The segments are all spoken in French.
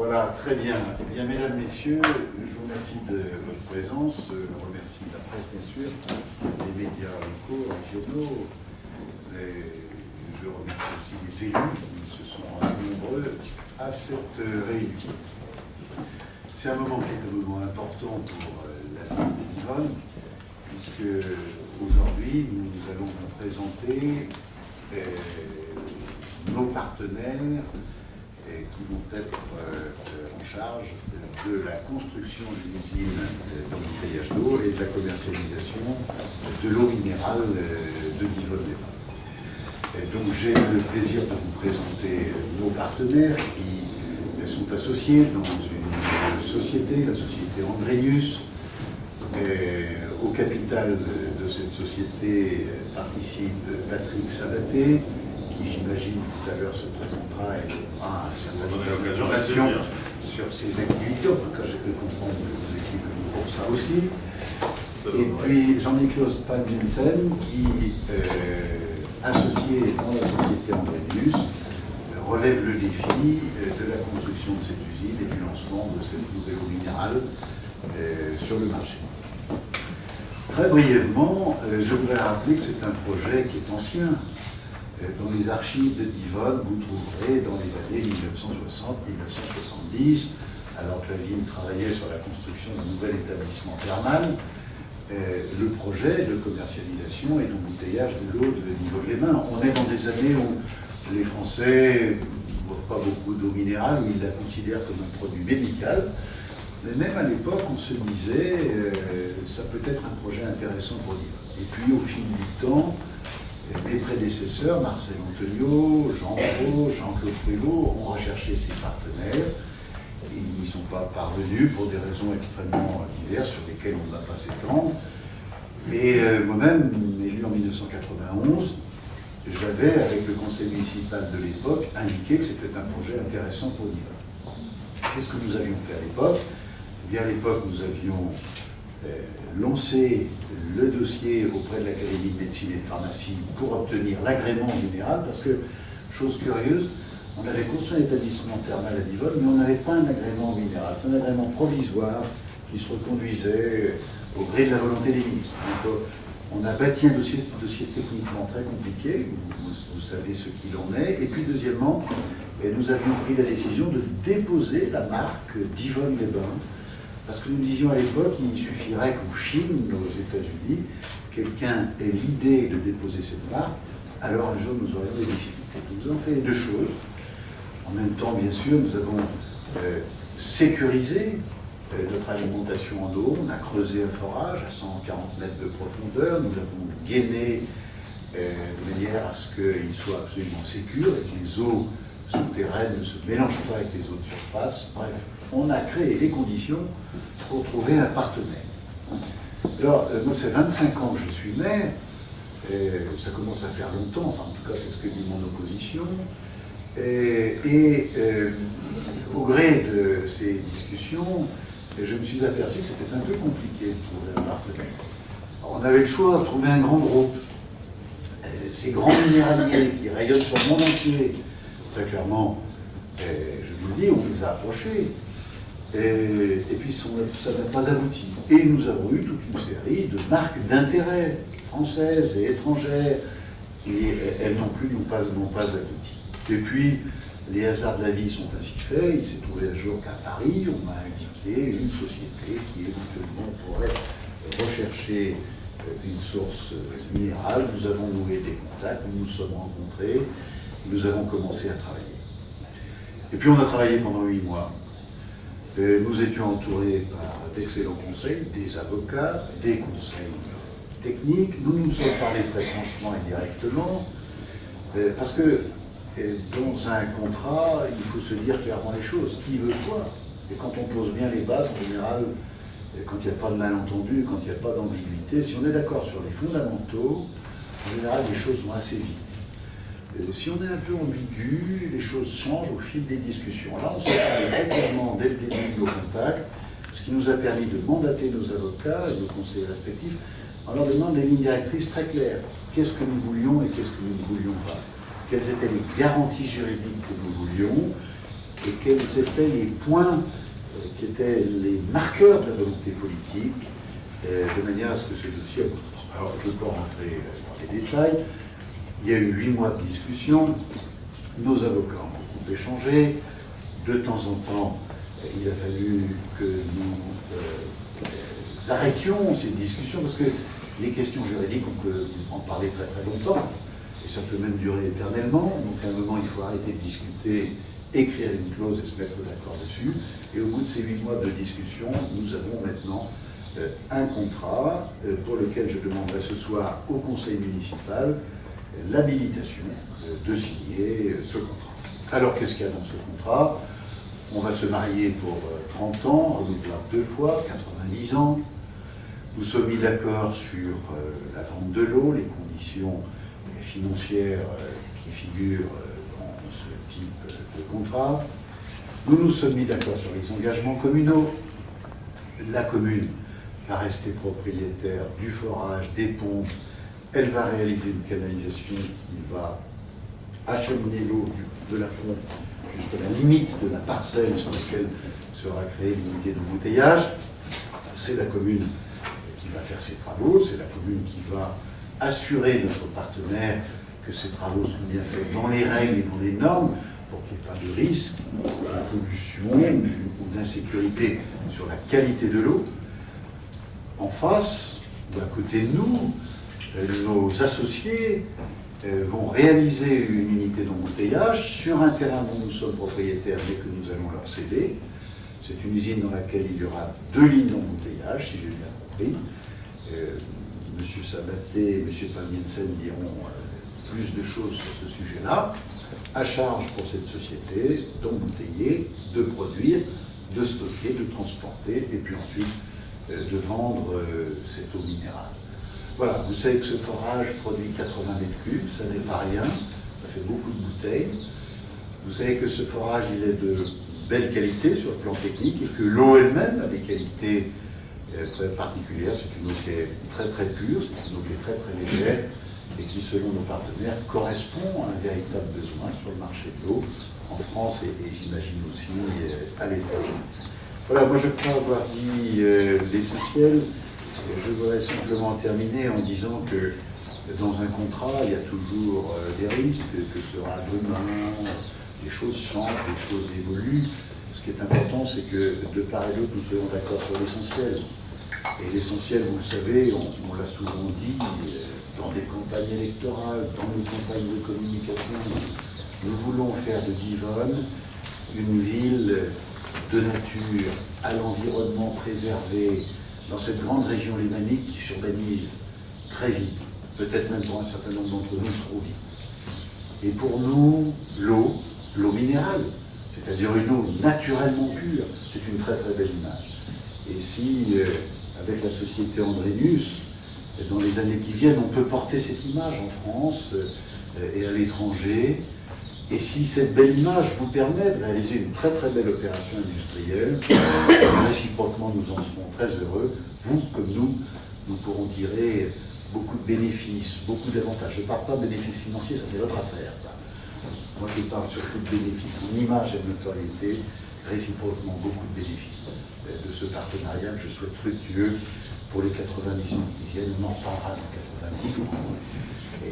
Voilà, très bien. Eh bien, mesdames, messieurs, je vous remercie de votre présence. Je remercie la presse, bien sûr, les médias locaux, régionaux. Je remercie aussi les élus qui se sont rendus nombreux à cette réunion. C'est un moment qui est un moment important pour la ville de Divonne, puisque aujourd'hui, nous allons vous présenter nos partenaires qui vont être en charge de la construction d'une usine d'embouteillage d'eau et de la commercialisation de l'eau minérale de Divonne-les-Bains. Donc j'ai le plaisir de vous présenter nos partenaires qui sont associés dans une société, la société Andreus. Au capital de cette société participe Patrick Sabaté, qui j'imagine tout à l'heure se présentera et aura un certain nombre d'informations sur ses activités. En tout cas, j'ai pu comprendre que vous étiez venus pour ça aussi. Et puis Jean-Nicolas Pan-Jensen, qui, associé dans la société Andreus, relève le défi de la construction de cette usine et du lancement de cette nouvelle eau minérale sur le marché. Très brièvement, je voudrais rappeler que c'est un projet qui est ancien. Dans les archives de Divonne, vous trouverez dans les années 1960-1970, alors que la ville travaillait sur la construction d'un nouvel établissement thermal, le projet de commercialisation et d'embouteillage de l'eau de Divonne-les-Bains. On est dans des années où les Français ne boivent pas beaucoup d'eau minérale, où ils la considèrent comme un produit médical. Mais même à l'époque, on se disait ça peut être un projet intéressant pour Divonne. Et puis au fil du temps, mes prédécesseurs, Marcel Antonio, Jean Brault, Jean-Claude Frévaux, ont recherché ces partenaires. Ils n'y sont pas parvenus pour des raisons extrêmement diverses sur lesquelles on ne va pas s'étendre. Et moi-même, élu en 1991, j'avais, avec le conseil municipal de l'époque, indiqué que c'était un projet intéressant pour Divonne. Qu'est-ce que nous avions fait à l'époque? Eh bien, à l'époque, nous avions lancé le dossier auprès de l'Académie de médecine et de pharmacie pour obtenir l'agrément minéral, parce que, chose curieuse, on avait construit un établissement thermal à Divonne, mais on n'avait pas un agrément minéral. C'est un agrément provisoire qui se reconduisait au gré de la volonté des ministres. Donc, on a bâti un dossier techniquement très compliqué, vous savez ce qu'il en est. Et puis, deuxièmement, nous avions pris la décision de déposer la marque Divonne-les-Bains, parce que nous disions à l'époque qu'il suffirait qu'en Chine, aux États-Unis, quelqu'un ait l'idée de déposer cette marque, alors un jour nous aurions des difficultés. Nous avons fait les deux choses. En même temps, bien sûr, nous avons sécurisé notre alimentation en eau. On a creusé un forage à 140 mètres de profondeur. Nous avons gainé de manière à ce qu'il soit absolument sécure et que les eaux souterraines ne se mélangent pas avec les eaux de surface. Bref, on a créé les conditions pour trouver un partenaire. Alors, moi, ça fait 25 ans que je suis maire, ça commence à faire longtemps, enfin, en tout cas, c'est ce que dit mon opposition, au gré de ces discussions, je me suis aperçu que c'était un peu compliqué de trouver un partenaire. Alors, on avait le choix de trouver un grand groupe. Ces grands minéraliers qui rayonnent sur le monde entier, très clairement, je vous le dis, on les a approchés. Et puis ça n'a pas abouti. Et nous avons eu toute une série de marques d'intérêt françaises et étrangères qui, elles non plus, n'ont pas abouti. Et puis, les hasards de la vie sont ainsi faits. Il s'est trouvé un jour qu'à Paris, on m'a indiqué une société qui éventuellement pourrait rechercher une source minérale. Nous avons noué des contacts, nous nous sommes rencontrés, nous avons commencé à travailler. Et puis on a travaillé pendant 8 mois. Nous étions entourés par d'excellents conseils, des avocats, des conseils techniques. Nous nous sommes parlé très franchement et directement, parce que dans un contrat, il faut se dire clairement les choses. Qui veut quoi? Et quand on pose bien les bases, en général, quand il n'y a pas de malentendu, quand il n'y a pas d'ambiguïté, si on est d'accord sur les fondamentaux, en général, les choses vont assez vite. Si on est un peu ambigu, les choses changent au fil des discussions. Là, on s'est parlé très clairement dès le début de nos contacts, ce qui nous a permis de mandater nos avocats et nos conseillers respectifs en leur donnant des lignes directrices très claires. Qu'est-ce que nous voulions et qu'est-ce que nous ne voulions pas? Quelles étaient les garanties juridiques que nous voulions? et quels étaient les points qui étaient les marqueurs de la volonté politique, de manière à ce que ce dossier aboutisse. Alors, je peux rentrer dans les détails. Il y a eu 8 mois de discussion. Nos avocats ont beaucoup échangé. De temps en temps, il a fallu que nous arrêtions ces discussions, parce que les questions juridiques, on peut en parler très très longtemps, et ça peut même durer éternellement. Donc à un moment, il faut arrêter de discuter, écrire une clause et se mettre d'accord dessus. Et au bout de ces 8 mois de discussion, nous avons maintenant un contrat pour lequel je demanderai ce soir au conseil municipal l'habilitation de signer ce contrat. Alors qu'est-ce qu'il y a dans ce contrat? On va se marier pour 30 ans, renouvelable 2 fois, 90 ans. Nous sommes mis d'accord sur la vente de l'eau, les conditions financières qui figurent dans ce type de contrat. Nous nous sommes mis d'accord sur les engagements communaux. La commune va rester propriétaire du forage, des pompes. Elle va réaliser une canalisation qui va acheminer l'eau de la pompe jusqu'à la limite de la parcelle sur laquelle sera créée l'unité d'embouteillage. C'est la commune qui va faire ces travaux, c'est la commune qui va assurer notre partenaire que ces travaux sont bien faits dans les règles et dans les normes, pour qu'il n'y ait pas de risque de pollution ou d'insécurité sur la qualité de l'eau. En face, ou à côté de nous, nos associés vont réaliser une unité d'embouteillage sur un terrain dont nous sommes propriétaires mais que nous allons leur céder. C'est une usine dans laquelle il y aura 2 lignes d'embouteillage, si j'ai bien compris. M. Sabaté et M. Palmiensen diront plus de choses sur ce sujet-là. À charge pour cette société d'embouteiller, de produire, de stocker, de transporter et puis ensuite de vendre cette eau minérale. Voilà, vous savez que ce forage produit 80 mètres cubes, ça n'est pas rien, ça fait beaucoup de bouteilles. Vous savez que ce forage, il est de belle qualité sur le plan technique et que l'eau elle-même a des qualités très particulières. C'est une eau qui est très très pure, c'est une eau qui est très très légère et qui, selon nos partenaires, correspond à un véritable besoin sur le marché de l'eau en France et j'imagine aussi à l'étranger. Voilà, moi je crois avoir dit l'essentiel. Je voudrais simplement terminer en disant que dans un contrat, il y a toujours des risques, que sera demain, les choses changent, les choses évoluent. Ce qui est important, c'est que de part et d'autre, nous soyons d'accord sur l'essentiel. Et l'essentiel, vous le savez, on l'a souvent dit, dans des campagnes électorales, dans nos campagnes de communication, nous voulons faire de Divonne une ville de nature, à l'environnement préservé, dans cette grande région lémanique qui s'urbanise très vite, peut-être même pour un certain nombre d'entre nous trop vite. Et pour nous, l'eau minérale, c'est-à-dire une eau naturellement pure, c'est une très très belle image. Et si, avec la société Andrénius, dans les années qui viennent, on peut porter cette image en France et à l'étranger, et si cette belle image vous permet de réaliser une très très belle opération industrielle, réciproquement nous en serons très heureux, vous comme nous pourrons tirer beaucoup de bénéfices, beaucoup d'avantages. Je ne parle pas de bénéfices financiers, ça c'est votre affaire, ça. Moi je parle surtout de bénéfices en image et de notoriété, réciproquement beaucoup de bénéfices de ce partenariat que je souhaite fructueux pour les 90 ans qui viennent. On en reparlera dans 90 ans et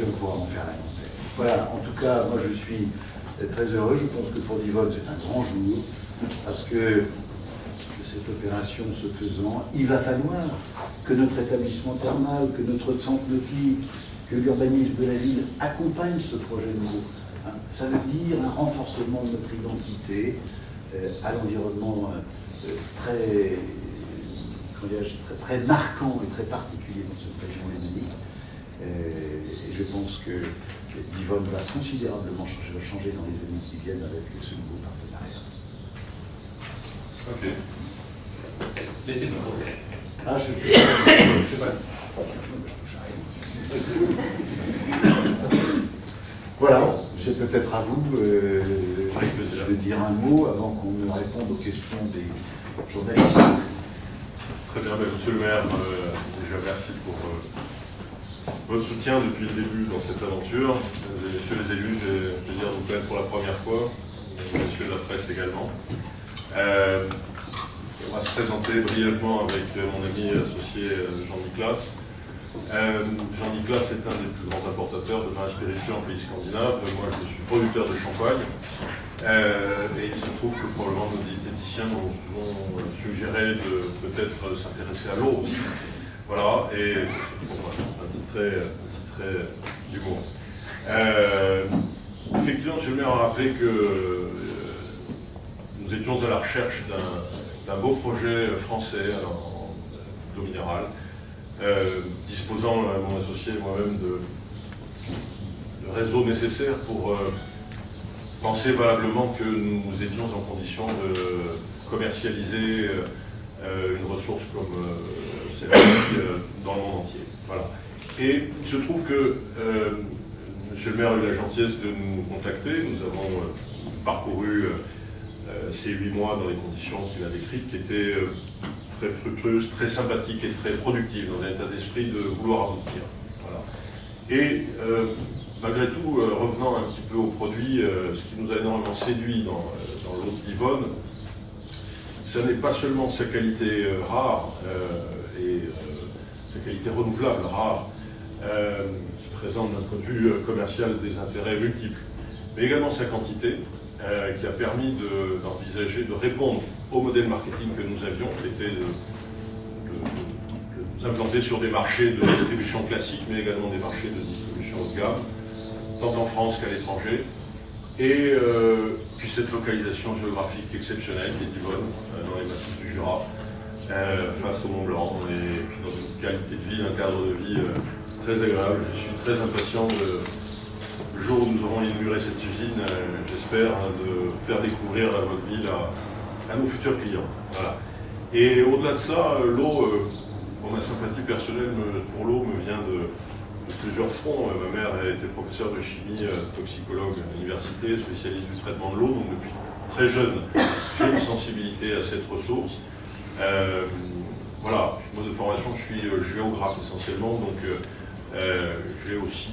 on pourra en faire la montagne. Voilà, en tout cas, moi je suis très heureux. Je pense que pour Divonne, c'est un grand jour, parce que cette opération se faisant, il va falloir que notre établissement thermal, que notre centre nautique, que l'urbanisme de la ville accompagne ce projet nouveau. Ça veut dire un renforcement de notre identité à l'environnement très marquant et très particulier dans cette région lémanique. Et je pense que Divonne va considérablement changer dans les années qui viennent avec ce nouveau partenariat. Ok. Laissez-nous. Ah, je sais pas. Voilà, c'est peut-être à vous de dire un mot avant qu'on ne réponde aux questions des journalistes. Très bien, monsieur le maire, déjà merci pour votre soutien depuis le début dans cette aventure. Messieurs les élus, je vais dire vous connaître pour la première fois. mesdames et messieurs de la presse également. On va se présenter brièvement avec mon ami associé Jean-Nicolas. Jean-Nicolas est un des plus grands importateurs de vins spiritueux en pays scandinaves. Moi, je suis producteur de champagne. Et il se trouve que probablement nos diététiciens nous ont suggéré de peut-être s'intéresser à l'eau aussi. Voilà, et c'est pour moi un petit trait d'humour. Effectivement, je vais rappeler que nous étions à la recherche d'un beau projet français d'eau minérale, disposant, mon associé et moi-même, de réseaux nécessaires pour penser valablement que nous étions en condition de commercialiser une ressource comme celle-ci dans le monde entier. Voilà. Et il se trouve que Monsieur le maire a eu la gentillesse de nous contacter. Nous avons parcouru ces 8 mois dans les conditions qu'il a décrites, qui étaient très fructueuses, très sympathiques et très productives, dans un état d'esprit de vouloir aboutir. Voilà. Et malgré tout, revenant un petit peu au produit, ce qui nous a énormément séduit dans l'eau de Divonne, ce n'est pas seulement sa qualité rare et sa qualité renouvelable rare, qui présente d'un point de vue commercial des intérêts multiples, mais également sa quantité, qui a permis d'envisager de répondre au modèle marketing que nous avions, qui était de nous implanter sur des marchés de distribution classique, mais également des marchés de distribution haut de gamme, tant en France qu'à l'étranger. Et puis cette localisation géographique exceptionnelle qui est Divonne, dans les massifs du Jura, face au Mont Blanc, et puis dans une qualité de vie, un cadre de vie très agréable. Je suis très impatient le jour où nous aurons inauguré cette usine, j'espère, de faire découvrir votre ville à nos futurs clients. Voilà. Et au-delà de ça, l'eau, ma sympathie personnelle pour l'eau me vient de plusieurs fronts. Ma mère a été professeure de chimie, toxicologue à l'université, spécialiste du traitement de l'eau, donc depuis très jeune, j'ai une sensibilité à cette ressource. Voilà, moi de formation, je suis géographe essentiellement, donc j'ai aussi,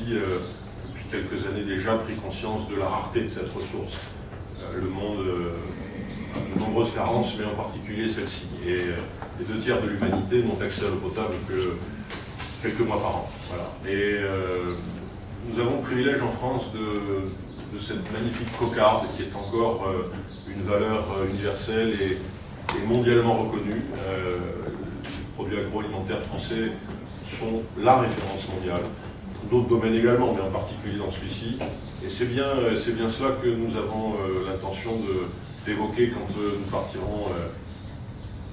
depuis quelques années déjà, pris conscience de la rareté de cette ressource. Le monde a de nombreuses carences, mais en particulier celle-ci. Et les 2/3 de l'humanité n'ont accès à l'eau potable que quelques mois par an. Voilà. Et nous avons le privilège en France de cette magnifique cocarde qui est encore une valeur universelle et mondialement reconnue. Les produits agroalimentaires français sont la référence mondiale. D'autres domaines également, mais en particulier dans celui-ci. Et c'est bien cela que nous avons l'intention d'évoquer quand nous partirons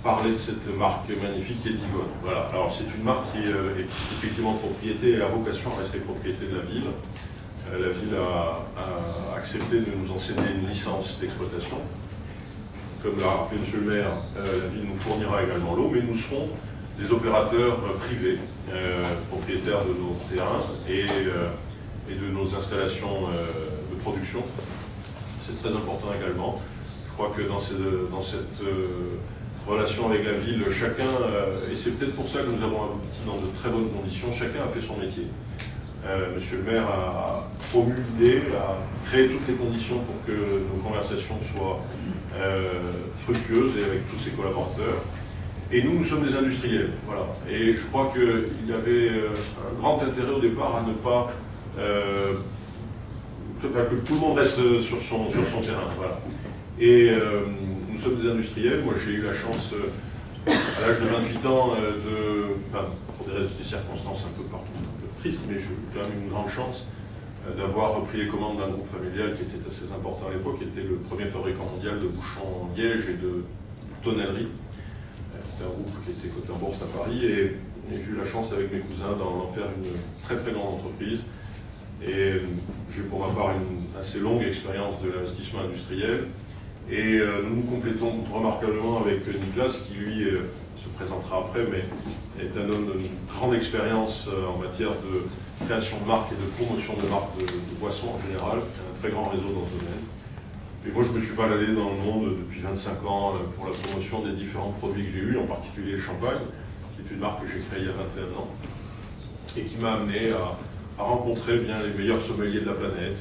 parler de cette marque magnifique qui est Divonne. Voilà. Alors c'est une marque qui est effectivement propriété et a vocation à rester propriété de la ville. La ville a accepté de nous enseigner une licence d'exploitation. Comme l'a rappelé M. le maire, la ville nous fournira également l'eau, mais nous serons des opérateurs privés, propriétaires de nos terrains et de nos installations de production. C'est très important également. Je crois que dans cette relation avec la ville, chacun, et c'est peut-être pour ça que nous avons abouti dans de très bonnes conditions, chacun a fait son métier. Monsieur le maire a promu l'idée, a créé toutes les conditions pour que nos conversations soient fructueuses et avec tous ses collaborateurs. Et nous sommes des industriels, voilà. Et je crois qu'il y avait un grand intérêt au départ à ne pas... que tout le monde reste sur son terrain, voilà. Et nous sommes des industriels. Moi, j'ai eu la chance, à l'âge de 28 ans, pour des circonstances un peu tristes, mais j'ai quand même une grande chance d'avoir repris les commandes d'un groupe familial qui était assez important à l'époque, qui était le premier fabricant mondial de bouchons Liège et de tonnellerie. C'était un groupe qui était coté en bourse à Paris, et j'ai eu la chance avec mes cousins d'en faire une très très grande entreprise. Et j'ai pour ma part une assez longue expérience de l'investissement industriel. Et nous nous complétons remarquablement avec Nicolas, qui lui se présentera après, mais est un homme d'une grande expérience en matière de création de marques et de promotion de marques de boissons en général, un très grand réseau dans ce domaine. Et moi, je me suis baladé dans le monde depuis 25 ans pour la promotion des différents produits que j'ai eus, en particulier le champagne, qui est une marque que j'ai créée il y a 21 ans, et qui m'a amené à rencontrer bien les meilleurs sommeliers de la planète,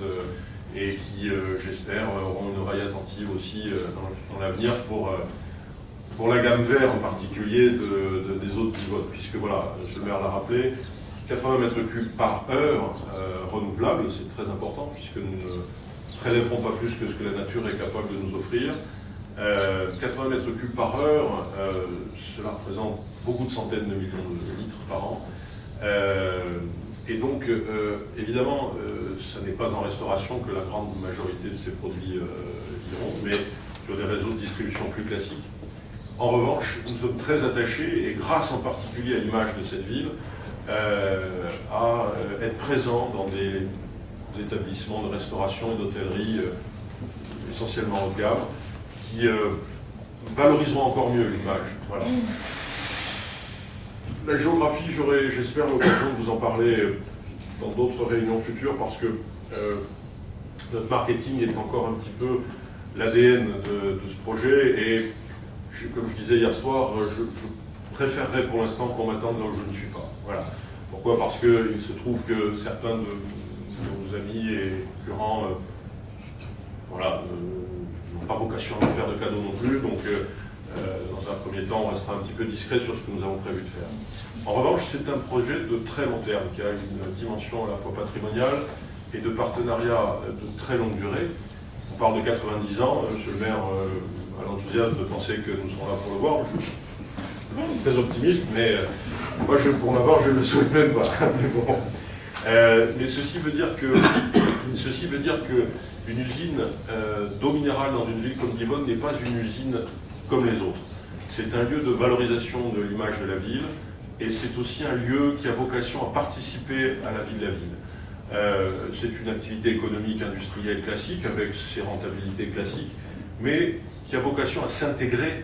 et qui, j'espère, auront une oreille attentive aussi dans l'avenir pour la gamme vert en particulier des eaux de Divonne, puisque voilà, M. le maire l'a rappelé, 80 m3 par heure renouvelables, c'est très important, puisque nous ne prélèverons pas plus que ce que la nature est capable de nous offrir. 80 m3 par heure, cela représente beaucoup de centaines de millions de litres par an. Et donc, évidemment, ce n'est pas en restauration que la grande majorité de ces produits iront, mais sur des réseaux de distribution plus classiques. En revanche, nous sommes très attachés, et grâce en particulier à l'image de cette ville, à être présents dans des établissements de restauration et d'hôtellerie essentiellement haut de gamme, qui valoriseront encore mieux l'image. Voilà. La géographie, j'aurai, j'espère, l'occasion de vous en parler dans d'autres réunions futures, parce que notre marketing est encore un petit peu l'ADN de ce projet, et comme je disais hier soir, je préférerais pour l'instant qu'on m'attende là où je ne suis pas. Voilà. Pourquoi? Parce qu'il se trouve que certains de nos amis et concurrents voilà, n'ont pas vocation à nous faire de cadeaux non plus, donc dans un premier temps, on restera un petit peu discret sur ce que nous avons prévu de faire. En revanche, c'est un projet de très long terme, qui a une dimension à la fois patrimoniale et de partenariat de très longue durée. On parle de 90 ans, monsieur le maire a l'enthousiasme de penser que nous serons là pour le voir. Je suis très optimiste, mais moi, pour ma part, je ne le souhaite même pas. Mais bon. Mais ceci veut dire que une usine d'eau minérale dans une ville comme Divonne n'est pas une usine comme les autres. C'est un lieu de valorisation de l'image de la ville, et c'est aussi un lieu qui a vocation à participer à la vie de la ville. C'est une activité économique industrielle classique, avec ses rentabilités classiques, mais qui a vocation à s'intégrer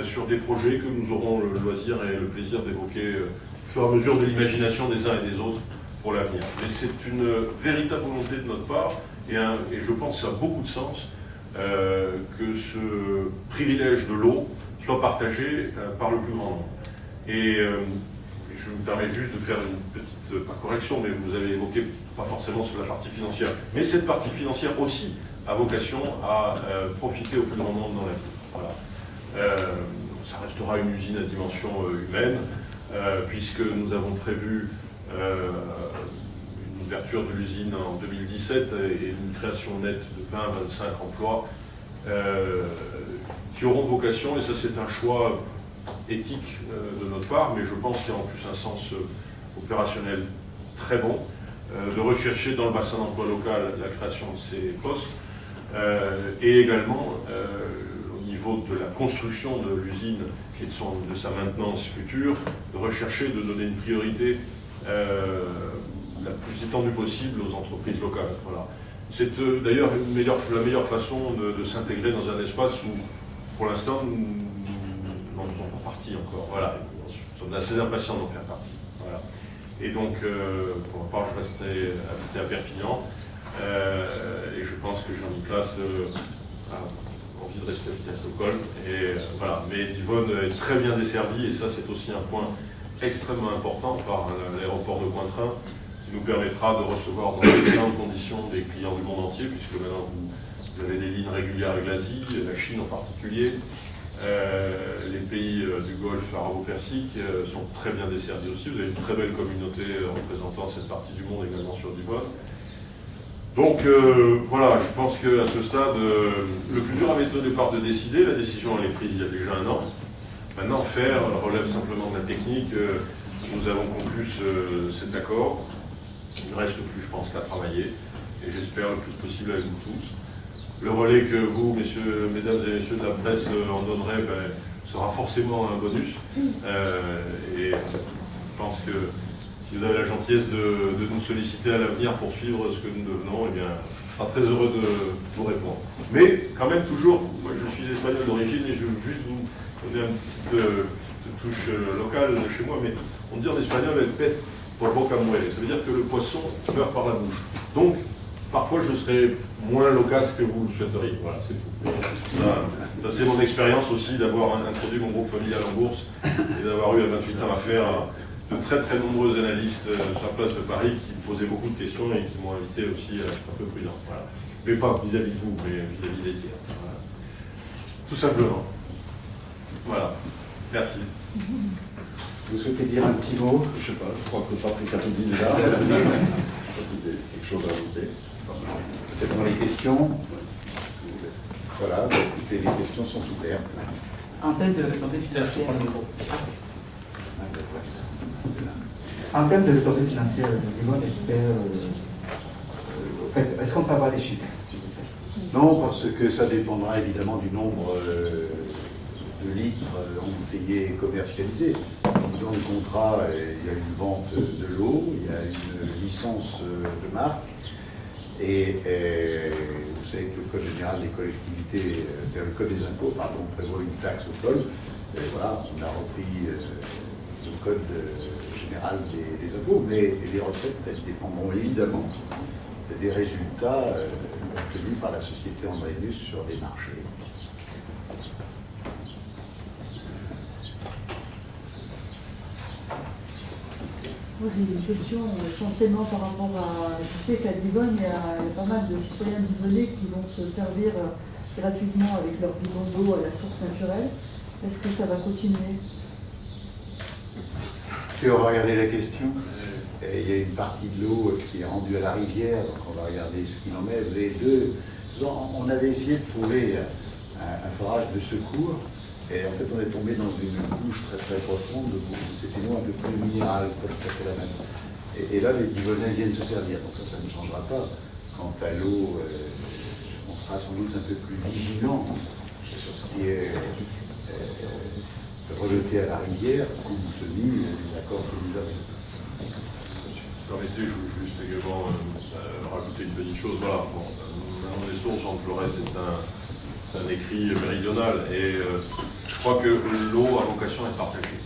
sur des projets que nous aurons le loisir et le plaisir d'évoquer au fur et à mesure de l'imagination des uns et des autres pour l'avenir. Mais c'est une véritable volonté de notre part, et je pense que ça a beaucoup de sens, que ce privilège de l'eau soit partagé par le plus grand nombre. Et je me permets juste de faire une petite, pas correction, mais vous avez évoqué pas forcément sur la partie financière, mais cette partie financière aussi a vocation à profiter au plus grand nombre dans la ville. Voilà. Ça restera une usine à dimension humaine, puisque nous avons prévu une ouverture de l'usine en 2017 et une création nette de 20-25 emplois qui auront vocation, et ça c'est un choix éthique de notre part, mais je pense qu'il y a en plus un sens opérationnel très bon, de rechercher dans le bassin d'emploi local la création de ces postes, et également au niveau de la construction de l'usine et de sa maintenance future, de rechercher de donner une priorité la plus étendue possible aux entreprises locales. Voilà. C'est d'ailleurs la meilleure façon de s'intégrer dans un espace où, pour l'instant, nous n'en faisons pas partie encore. Voilà. Nous sommes assez impatients d'en faire partie. Voilà. Et donc, pour ma part, je resterai habité à Perpignan. Et je pense que Jean-Nicolas a envie de rester habité à Stockholm. Et, voilà. Mais Divonne est très bien desservie, et ça, c'est aussi un point extrêmement important par l'aéroport de Cointrin, qui nous permettra de recevoir dans d'excellentes conditions des clients du monde entier, puisque maintenant vous avez des lignes régulières avec l'Asie, la Chine en particulier. Les pays du Golfe arabo-persique sont très bien desservis aussi. Vous avez une très belle communauté représentant cette partie du monde également sur Divonne. Donc voilà, je pense qu'à ce stade, le plus dur avait été au départ de décider. La décision elle est prise il y a déjà un an. Maintenant, faire relève simplement de la technique. Nous avons conclu cet accord. Il ne reste plus, je pense, qu'à travailler. Et j'espère le plus possible avec vous tous. Le relais que vous, mesdames et messieurs de la presse, en donnerez sera forcément un bonus. Et je pense que si vous avez la gentillesse de nous solliciter à l'avenir pour suivre ce que nous devenons, eh bien, je serai très heureux de vous répondre. Mais quand même, toujours, moi je suis espagnol d'origine et je veux juste vous donner une petite touche locale chez moi, mais on dit en espagnol el pez por boca muere. Ça veut dire que le poisson meurt par la bouche. Donc, parfois je serai moins loquace que vous le souhaiteriez. Voilà, c'est tout. Ça c'est mon expérience aussi d'avoir introduit mon groupe familial en bourse et d'avoir eu à 28 ans affaire à de très très nombreux analystes sur la place de Paris qui me posaient beaucoup de questions et qui m'ont invité aussi à être un peu prudent. Voilà. mais pas vis-à-vis de vous, mais vis-à-vis des tiers. Voilà. Tout simplement. Voilà. Merci. Vous souhaitez dire un petit mot? Je sais pas, je crois que Patrick a tout dit déjà. Ça, c'était quelque chose à ajouter. Peut-être dans les questions. Voilà, écoutez, les questions sont ouvertes. En termes de retombées financières, en termes de retombées financières, Divonne espère. En fait, est-ce qu'on peut avoir des chiffres, s'il vous plaît? Non, parce que ça dépendra évidemment du nombre de litres embouteillés et commercialisés. Dans le contrat, il y a une vente de l'eau, il y a une licence de marque, et vous savez que le Code général des collectivités, le Code des impôts, pardon, prévoit une taxe au col. Et voilà, on a repris le Code général des impôts, mais les recettes, elles dépendront évidemment des résultats obtenus par la société Andréus sur des marchés. Moi, j'ai une question essentiellement par rapport à... Je sais qu'à Divonne, il y a pas mal de citoyens divonnais qui vont se servir gratuitement avec leur bidon d'eau à la source naturelle. Est-ce que ça va continuer? Et on va regarder la question. Et il y a une partie de l'eau qui est rendue à la rivière, donc on va regarder ce qu'il en est. Vous avez on avait essayé de trouver un forage de secours. Et en fait, on est tombé dans une couche très très profonde, c'était une eau un peu plus minérale, c'est pas tout à fait la même. Et là, les Divonnais viennent se servir, donc ça ne changera pas. Quant à l'eau, on sera sans doute un peu plus vigilant sur ce qui est rejeté à la rivière, compte tenu des accords que nous avons. Permettez, je veux juste également rajouter une petite chose. Voilà, bon, Manon des Sources, Jean de Florette est un écrit méridional et je crois que l'eau a vocation à être partagée.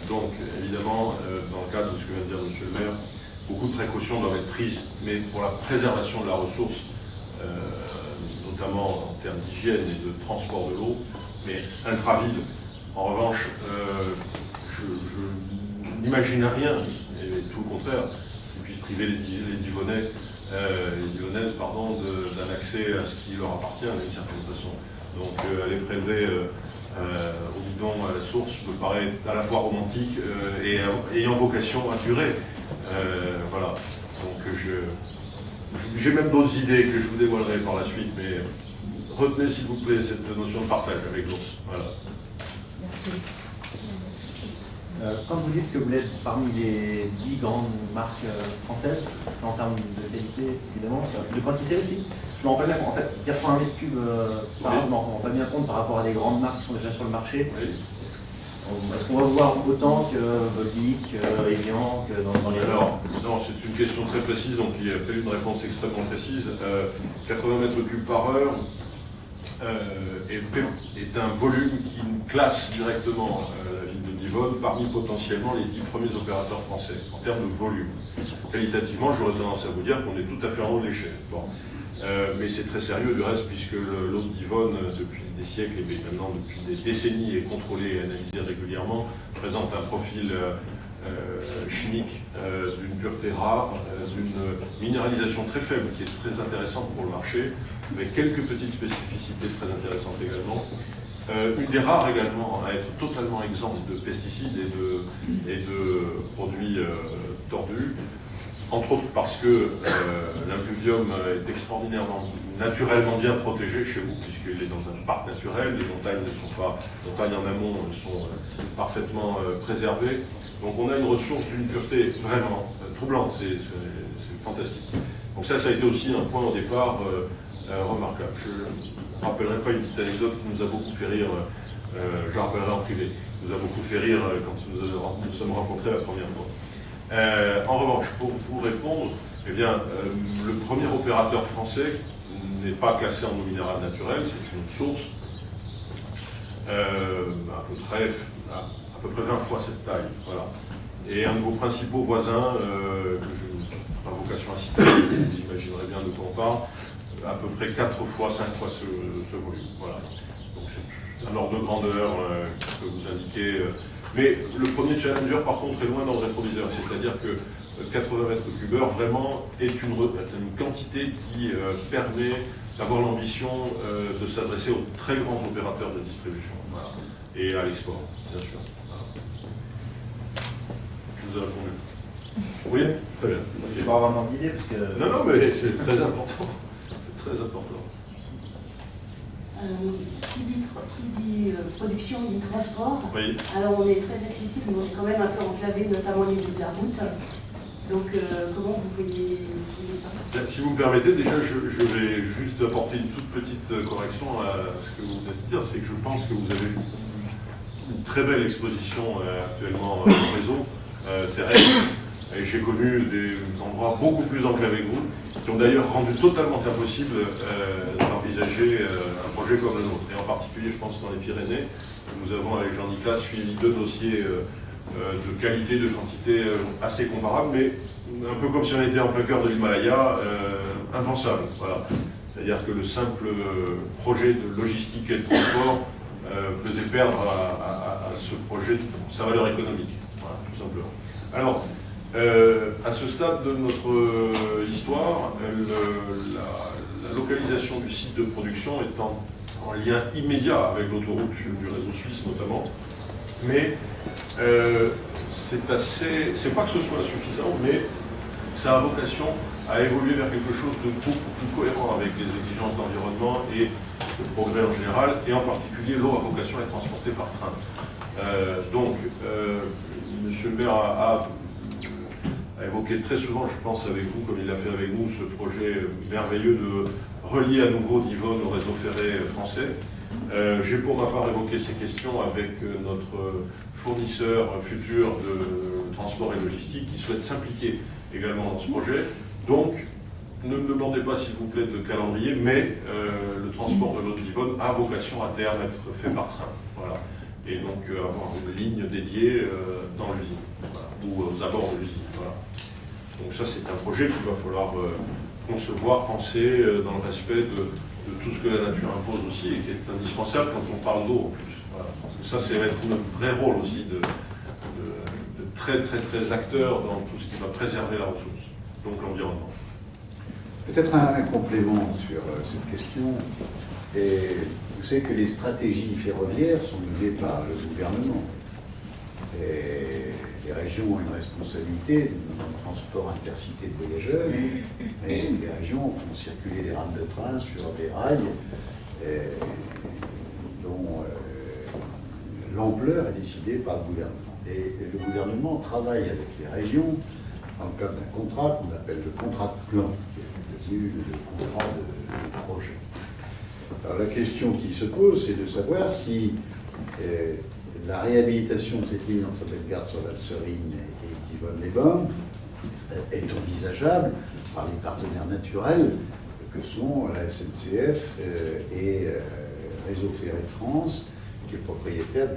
Donc évidemment, dans le cadre de ce que vient de dire M. le maire, beaucoup de précautions doivent être prises, mais pour la préservation de la ressource, notamment en termes d'hygiène et de transport de l'eau, mais intraville. En revanche, je n'imagine rien, et tout le contraire, qui puisse priver les Divonnais, les Divonnaises, pardon, d'un accès à ce qui leur appartient d'une certaine façon. Donc aller prélever au bidon à la source me paraît à la fois romantique et ayant vocation à durer. Voilà. Donc j'ai même d'autres idées que je vous dévoilerai par la suite, mais retenez s'il vous plaît cette notion de partage avec l'eau. Voilà. Merci. Quand vous dites que vous êtes parmi les 10 grandes marques françaises, c'est en termes de qualité évidemment, de quantité aussi. Je me rappelle même, en fait, 80 mètres cubes par an, je m'en rends pas bien compte par rapport à des grandes marques qui sont déjà sur le marché. Oui. Est-ce qu'on va voir autant que Volvic, Evian, que dans les... Alors, non, c'est une question très précise, donc il y a pas eu une réponse extrêmement précise. 80 mètres cubes par heure est un volume qui classe directement la ville de Divonne parmi potentiellement les 10 premiers opérateurs français en termes de volume. Qualitativement, j'aurais tendance à vous dire qu'on est tout à fait en haut de l'échelle. Bon. Mais c'est très sérieux du reste, puisque l'eau de Divonne, depuis des siècles et maintenant depuis des décennies, est contrôlée et analysée régulièrement, présente un profil chimique d'une pureté rare, d'une minéralisation très faible, qui est très intéressante pour le marché, avec quelques petites spécificités très intéressantes également. Une des rares également à être totalement exempte de pesticides et de produits tordus, entre autres parce que l'impluvium est extraordinairement, naturellement bien protégé chez vous, puisqu'il est dans un parc naturel, les montagnes ne sont pas, les montagnes en amont sont parfaitement préservées. Donc on a une ressource d'une pureté vraiment troublante, c'est fantastique. Donc ça a été aussi un point au départ remarquable. Je ne rappellerai pas une petite anecdote qui nous a beaucoup fait rire, je la rappellerai en privé, qui nous a beaucoup fait rire quand nous sommes rencontrés la première fois. En revanche, pour vous répondre, eh bien, le premier opérateur français n'est pas classé en eau minérale naturelle, c'est une source, à peu près 20 fois cette taille. Voilà. Et un de vos principaux voisins, que je n'ai pas vocation à citer, vous imaginerez bien de quoi on parle, à peu près 4 fois, 5 fois ce volume. Voilà. Donc c'est un ordre de grandeur qui peut vous indiquer. Mais le premier challenger, par contre, est loin dans le rétroviseur, c'est-à-dire que 80 mètres cubeurs, vraiment est une quantité qui permet d'avoir l'ambition de s'adresser aux très grands opérateurs de distribution, voilà, et à l'export, bien sûr. Voilà. Je vous ai répondu. Oui, très bien. Je vais pas avoir vraiment d'idée parce que... Non, mais c'est très important. C'est très important. Qui dit production dit transport. Oui. Alors on est très accessible, mais on est quand même un peu enclavé, notamment au niveau de la route. Donc comment vous voyez ça? Si vous me permettez, déjà je vais juste apporter une toute petite correction à ce que vous venez de dire, c'est que je pense que vous avez une très belle exposition actuellement au réseau terrestre. Et j'ai connu des endroits beaucoup plus enclavés que vous, qui ont d'ailleurs rendu totalement impossible d'envisager un projet comme le nôtre. Et en particulier, je pense, dans les Pyrénées, où nous avons, avec Jean-Nicolas, suivi 2 dossiers de qualité, de quantité assez comparables, mais un peu comme si on était en plein cœur de l'Himalaya, impensable. Voilà. C'est-à-dire que le simple projet de logistique et de transport faisait perdre à ce projet sa valeur économique. Voilà, tout simplement. Alors, à ce stade de notre histoire, la localisation du site de production est en lien immédiat avec l'autoroute du réseau suisse notamment, mais c'est pas que ce soit insuffisant, mais ça a vocation à évoluer vers quelque chose de beaucoup plus cohérent avec les exigences d'environnement et de progrès en général, et en particulier l'eau a vocation à être transportée par train. Donc, Monsieur le maire a évoqué très souvent, je pense avec vous, comme il l'a fait avec nous, ce projet merveilleux de relier à nouveau Divonne au réseau ferré français. J'ai pour ma part évoqué ces questions avec notre fournisseur futur de transport et logistique qui souhaite s'impliquer également dans ce projet. Donc, ne me demandez pas s'il vous plaît de calendrier, mais le transport de l'eau de Divonne a vocation à terme à être fait par train. Voilà. Et donc avoir une ligne dédiée dans l'usine, voilà, ou aux abords de l'usine. Voilà. Donc ça c'est un projet qu'il va falloir concevoir, penser dans le respect de tout ce que la nature impose aussi et qui est indispensable quand on parle d'eau en plus. Voilà. Parce que ça c'est notre vrai rôle aussi de très acteur dans tout ce qui va préserver la ressource, donc l'environnement. Peut-être un complément sur cette question. Et vous savez que les stratégies ferroviaires sont menées par le gouvernement. Et les régions ont une responsabilité dans le transport intercité de voyageurs, et les régions font circuler les rames de train sur des rails dont l'ampleur est décidée par le gouvernement. Et le gouvernement travaille avec les régions dans le cadre d'un contrat qu'on appelle le contrat de plan, qui est devenu le contrat de projet. Alors la question qui se pose, c'est de savoir si la réhabilitation de cette ligne entre Bellegarde-sur-Valserine et Divonne-les-Bains est envisageable par les partenaires naturels que sont la SNCF et Réseau Ferré de France, qui est propriétaire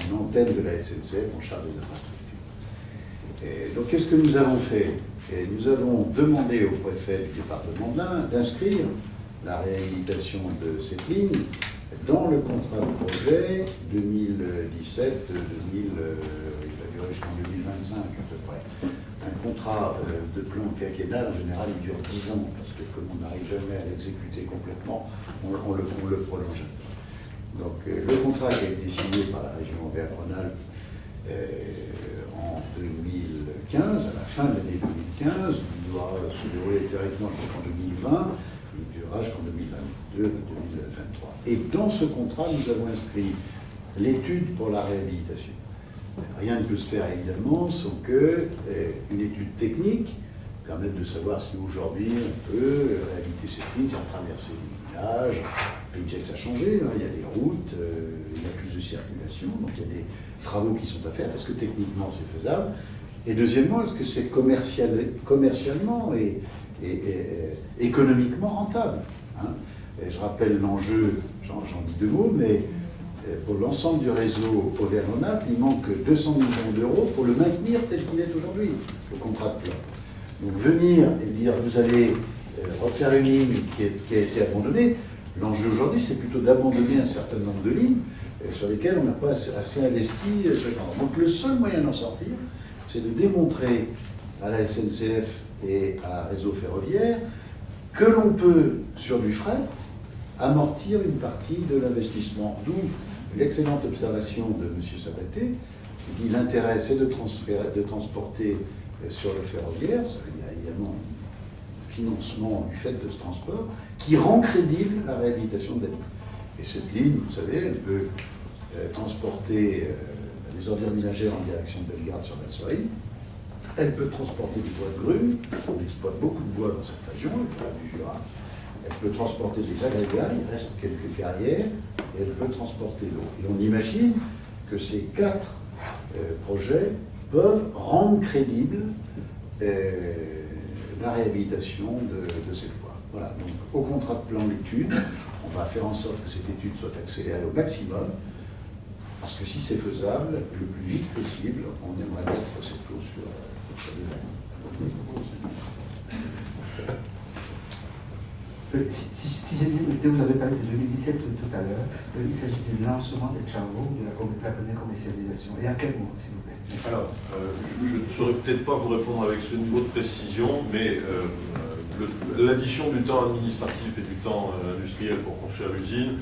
une antenne de la SNCF en charge des infrastructures. Et donc qu'est-ce que nous avons fait? Nous avons demandé au préfet du département de l'Ain d'inscrire la réhabilitation de cette ligne dans le contrat de projet 2017-2000, il va durer jusqu'en 2025 à peu près. Un contrat de plan quinquennal, en général, il dure 10 ans, parce que comme on n'arrive jamais à l'exécuter complètement, on le prolonge. Donc le contrat qui a été signé par la région Auvergne-Rhône-Alpes en 2015, à la fin de l'année 2015, il doit se dérouler théoriquement jusqu'en 2020, il durera jusqu'en 2022-2023. Et dans ce contrat, nous avons inscrit l'étude pour la réhabilitation. Rien ne peut se faire évidemment sans qu'une étude technique permette de savoir si aujourd'hui on peut réhabiliter cette ligne sans traverser les villages. L'Injex a changé, hein, il y a des routes, il y a plus de circulation, donc il y a des travaux qui sont à faire. Est-ce que techniquement c'est faisable? Et deuxièmement, est-ce que c'est commercialement et économiquement rentable, hein? Et je rappelle l'enjeu, j'en dis 2 mots, mais pour l'ensemble du réseau Auvergne-Rhône-Alpes, il manque 200 millions d'euros pour le maintenir tel qu'il est aujourd'hui, le contrat de plan. Donc venir et dire vous allez refaire une ligne qui a été abandonnée, l'enjeu aujourd'hui c'est plutôt d'abandonner un certain nombre de lignes sur lesquelles on n'a pas assez investi. Donc le seul moyen d'en sortir, c'est de démontrer à la SNCF et à Réseau Ferroviaire, que l'on peut, sur du fret, amortir une partie de l'investissement. D'où l'excellente observation de M. Sabaté, qui dit l'intérêt, c'est de transporter sur le ferroviaire, ça veut dire évidemment un financement du fait de ce transport, qui rend crédible la réhabilitation de la ligne. Et cette ligne, vous savez, elle peut transporter des ordures ménagères en direction de Bellegarde sur Valsori. Elle peut transporter du bois de grue. On exploite beaucoup de bois dans cette région, le forêt du Jura. Elle peut transporter des agrégats, il reste quelques carrières, et elle peut transporter l'eau. Et on imagine que ces 4 projets peuvent rendre crédible la réhabilitation de cette voie. Voilà, donc au contrat de plan d'étude, on va faire en sorte que cette étude soit accélérée au maximum, parce que si c'est faisable, le plus vite possible, on aimerait mettre cette eau sur Si j'ai bien noté, vous avez parlé de 2017 tout à l'heure, il s'agit du lancement des travaux de la première commercialisation. Et à quel moment, s'il vous plaît? Merci. Alors, je ne saurais peut-être pas vous répondre avec ce niveau de précision, mais l'addition du temps administratif et du temps industriel pour construire l'usine,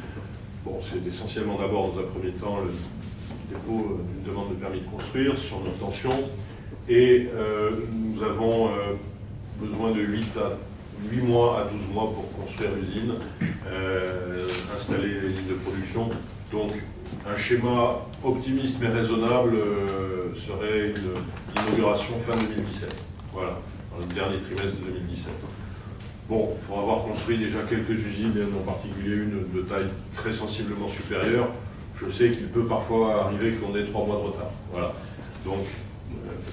bon, c'est essentiellement d'abord, dans un premier temps, le dépôt d'une demande de permis de construire sur notre tension, et nous avons besoin de 8 mois à 12 mois pour construire l'usine, installer les lignes de production. Donc, un schéma optimiste mais raisonnable serait une inauguration fin 2017. Voilà, dans le dernier trimestre de 2017. Bon, pour avoir construit déjà quelques usines, et en particulier une de taille très sensiblement supérieure, je sais qu'il peut parfois arriver qu'on ait 3 mois de retard. Voilà. Donc,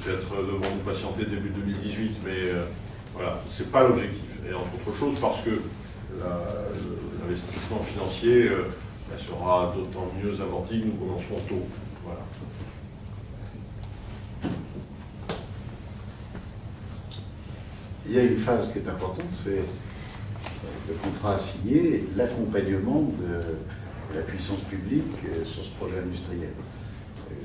peut-être devons-nous patienter début 2018, mais voilà, c'est pas l'objectif. Et entre autres choses parce que l'investissement financier sera d'autant mieux amorti que nous commencerons tôt. Voilà. Il y a une phase qui est importante, c'est le contrat signé, l'accompagnement de la puissance publique sur ce projet industriel.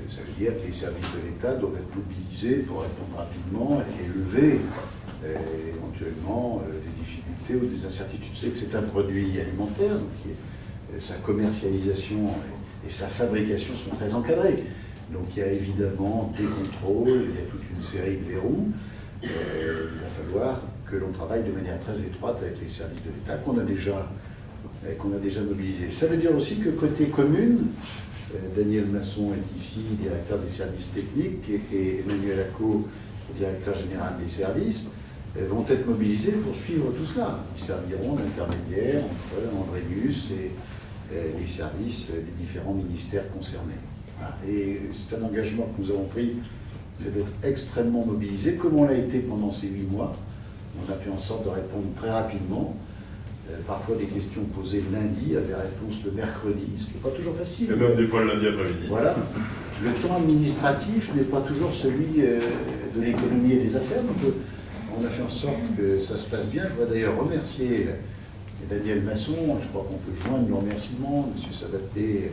Ça veut dire que les services de l'État doivent être mobilisés pour répondre rapidement et lever éventuellement des difficultés ou des incertitudes. C'est que c'est un produit alimentaire, donc sa commercialisation et sa fabrication sont très encadrées. Donc il y a évidemment des contrôles, il y a toute une série de verrous. Il va falloir que l'on travaille de manière très étroite avec les services de l'État qu'on a déjà mobilisés. Ça veut dire aussi que côté commune, Daniel Masson est ici, directeur des services techniques, et Emmanuel Acco, directeur général des services, vont être mobilisés pour suivre tout cela. Ils serviront d'intermédiaire entre Andrélius et les services des différents ministères concernés. Voilà. Et c'est un engagement que nous avons pris, c'est d'être extrêmement mobilisés, comme on l'a été pendant ces 8 mois. On a fait en sorte de répondre très rapidement. Parfois des questions posées le lundi avaient réponse le mercredi, ce qui n'est pas toujours facile. Et même des fois le lundi après-midi. Voilà. Le temps administratif n'est pas toujours celui de l'économie et des affaires. Donc, on a fait en sorte que ça se passe bien. Je voudrais d'ailleurs remercier Daniel Masson. Je crois qu'on peut joindre le remerciement, M. Sabaté,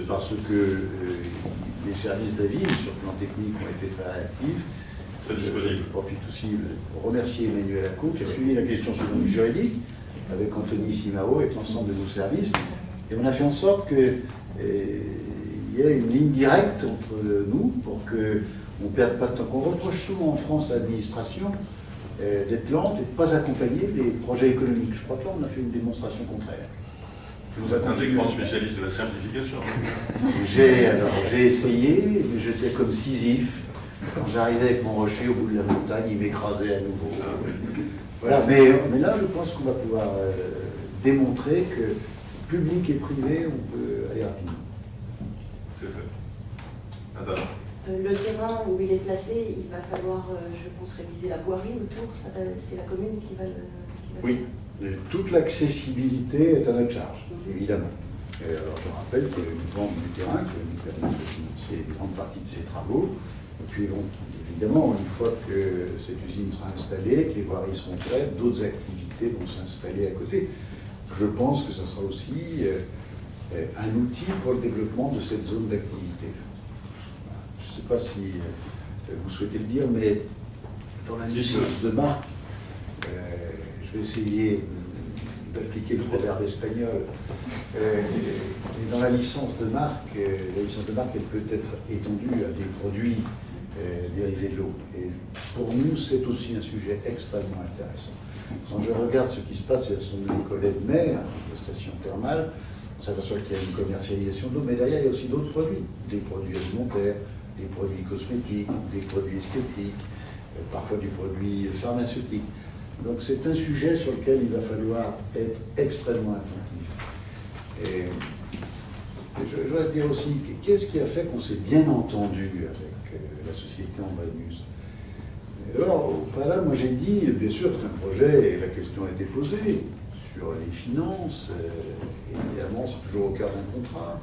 parce que les services d'Aville, sur le plan technique, ont été très réactifs. Très disponible. Je profite aussi pour remercier Emmanuel Acco, qui a suivi la question sur le juridique, avec Anthony Simao et l'ensemble de nos services. Et on a fait en sorte qu'il y ait une ligne directe entre nous pour qu'on ne perde pas de temps. On reproche souvent en France à l'administration d'être lente et de ne pas accompagner les projets économiques. Je crois que là, on a fait une démonstration contraire. Vous êtes un grand spécialiste de la simplification. J'ai essayé, mais j'étais comme Sisyphe. Quand j'arrivais avec mon rocher au bout de la montagne, il m'écrasait à nouveau. Voilà, mais là, je pense qu'on va pouvoir démontrer que public et privé, on peut aller rapidement. C'est fait. Adam. Le terrain où il est placé, il va falloir, je pense, réviser la voirie autour. C'est la commune qui va le Oui, toute l'accessibilité est à notre charge, évidemment. Alors je rappelle qu'il y a une vente du terrain qui va nous permettre de financer une grande partie de ces travaux. Et puis évidemment, une fois que cette usine sera installée, que les voiries seront prêtes, d'autres activités vont s'installer à côté. Je pense que ce sera aussi un outil pour le développement de cette zone d'activité. Je ne sais pas si vous souhaitez le dire, mais dans la licence de marque, je vais essayer d'appliquer le proverbe espagnol. Et dans la licence de marque, elle peut être étendue à des produits dérivés de l'eau. Et pour nous, c'est aussi un sujet extrêmement intéressant. Quand je regarde ce qui se passe, il y a son collègue maire de stations thermales, on s'aperçoit qu'il y a une commercialisation d'eau, mais derrière, il y a aussi d'autres produits, des produits alimentaires, des produits cosmétiques, des produits esthétiques, parfois du produit pharmaceutique. Donc c'est un sujet sur lequel il va falloir être extrêmement attentif. Et je voudrais dire aussi, qu'est-ce qui a fait qu'on s'est bien entendu avec la société Ambrinus? Alors, au préalable, moi j'ai dit, bien sûr, c'est un projet, et la question a été posée sur les finances, évidemment, c'est toujours au cœur d'un contrat.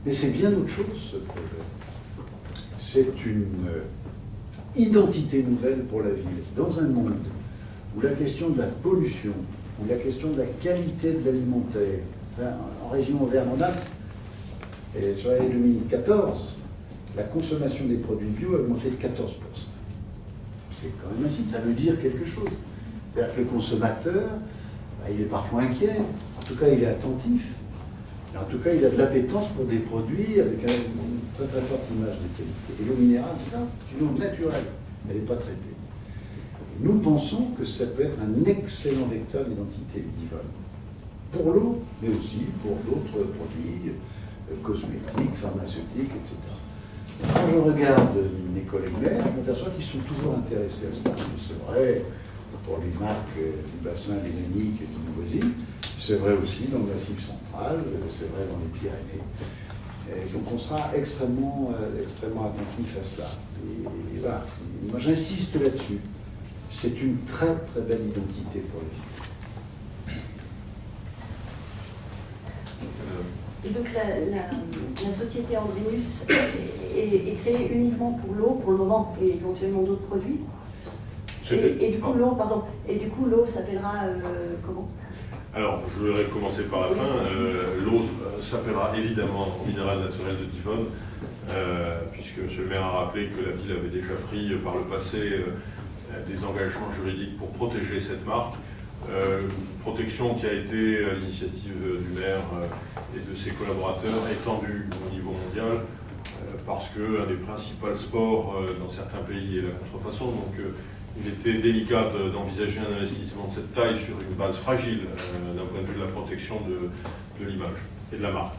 Mais c'est bien autre chose, ce projet. C'est une identité nouvelle pour la ville, dans un monde où la question de la pollution, où la question de la qualité de l'alimentaire, en région Auvergne-Rhône-Alpes, et sur l'année 2014, la consommation des produits bio a augmenté de 14%. C'est quand même ainsi, ça veut dire quelque chose. C'est-à-dire que le consommateur, il est parfois inquiet, en tout cas il est attentif, et en tout cas il a de l'appétence pour des produits avec une très très forte image de qualité. Et l'eau minérale, c'est ça, c'est une eau naturelle, elle n'est pas traitée. Nous pensons que ça peut être un excellent vecteur d'identité d'Yvonne. Pour l'eau, mais aussi pour d'autres produits cosmétiques, pharmaceutiques, etc. Quand je regarde mes collègues maires, je m'aperçois qu'ils sont toujours intéressés à cela. C'est vrai pour les marques du bassin lémanique et de nos voisines, c'est vrai aussi dans le Massif central, c'est vrai dans les Pyrénées. Et donc on sera extrêmement attentif à cela. Et voilà. Moi j'insiste là-dessus. C'est une très très belle identité pour la ville. Et donc la société Ambrinus est créée uniquement pour l'eau, pour le moment, et éventuellement d'autres produits. Et du coup, l'eau s'appellera comment? Alors, je vais commencer par la fin. L'eau s'appellera évidemment minéral naturel de Divonne, puisque M. le maire a rappelé que la ville avait déjà pris par le passé des engagements juridiques pour protéger cette marque. Protection qui a été, à l'initiative du maire et de ses collaborateurs, étendue au niveau mondial, parce qu'un des principaux sports dans certains pays est la contrefaçon. Donc, il était délicat d'envisager un investissement de cette taille sur une base fragile d'un point de vue de la protection de l'image et de la marque.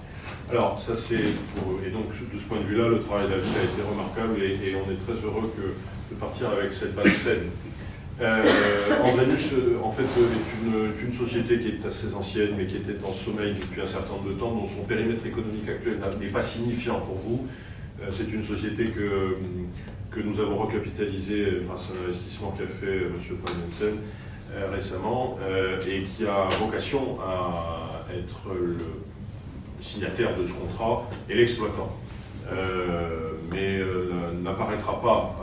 Alors, ça c'est et donc de ce point de vue-là, le travail de la ville a été remarquable et on est très heureux de partir avec cette base saine. Ambrinus, en fait, est une société qui est assez ancienne, mais qui était en sommeil depuis un certain nombre de temps, dont son périmètre économique actuel n'est pas signifiant pour vous. C'est une société que nous avons recapitalisée grâce à l'investissement qu'a fait M. Paul-Jensen récemment, et qui a vocation à être le signataire de ce contrat et l'exploitant. Mais n'apparaîtra pas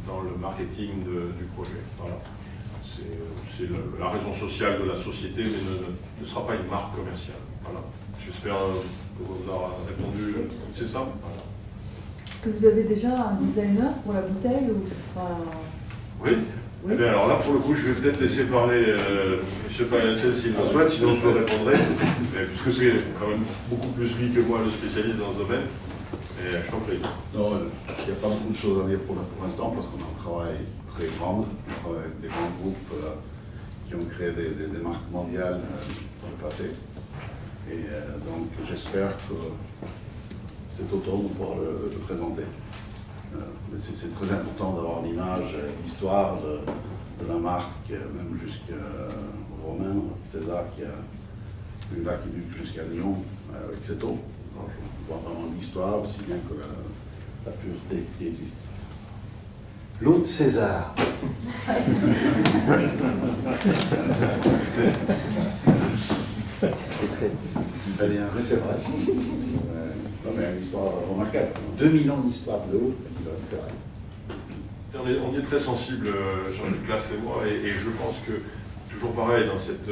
dans le marketing du projet. Voilà. C'est la raison sociale de la société, mais ne sera pas une marque commerciale. Voilà. J'espère que vous avez répondu. C'est ça? Voilà. Est-ce que vous avez déjà un designer pour la bouteille ou ce sera... Oui. Oui. Eh bien, alors là, pour le coup, je vais peut-être laisser parler M. Payensen s'il le souhaite, sinon je répondrai, puisque c'est quand même beaucoup plus lui que moi le spécialiste dans ce domaine. Et je t'en prie. Non, il n'y a pas beaucoup de choses à dire pour l'instant, parce qu'on a un travail très grand, on travaille avec des grands groupes qui ont créé des marques mondiales dans le passé. Et donc j'espère que cet automne, on pourra le présenter. Mais c'est très important d'avoir l'image, l'histoire de la marque, même jusqu'au Romain, César, qui a une lac qui dure jusqu'à Lyon avec cette eau. Donc, on voit vraiment l'histoire aussi bien que la pureté qui existe. L'eau de César. Très bien, mais c'est vrai. Non, mais une histoire remarquable. 2000 ans d'histoire de l'eau, on est très sensible, Jean-Luc Classe et moi, et je pense que, toujours pareil, dans cette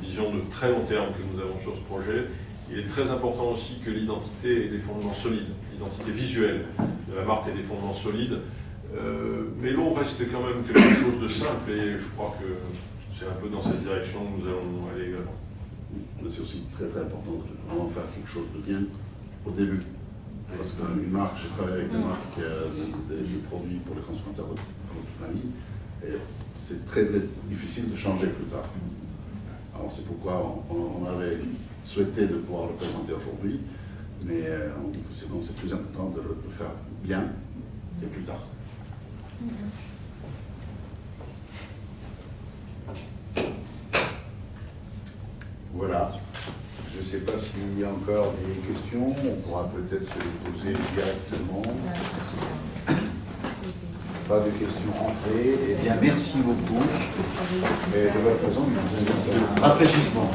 vision de très long terme que nous avons sur ce projet, il est très important aussi que l'identité ait des fondements solides, l'identité visuelle de la marque ait des fondements solides. Mais l'eau reste quand même quelque chose de simple et je crois que c'est un peu dans cette direction que nous allons aller également. Mais c'est aussi très très important de vraiment faire quelque chose de bien au début. Parce qu'une marque, j'ai travaillé avec des marques, des produits pour les consommateurs pendant toute ma vie, et c'est très, très difficile de changer plus tard. Alors c'est pourquoi on avait souhaité de pouvoir le présenter aujourd'hui, mais c'est plus important de le faire bien et plus tard. Voilà. Je ne sais pas s'il y a encore des questions, on pourra peut-être se les poser directement. Pas de questions rentrées. Eh bien, merci beaucoup de votre présence. Rafraîchissement.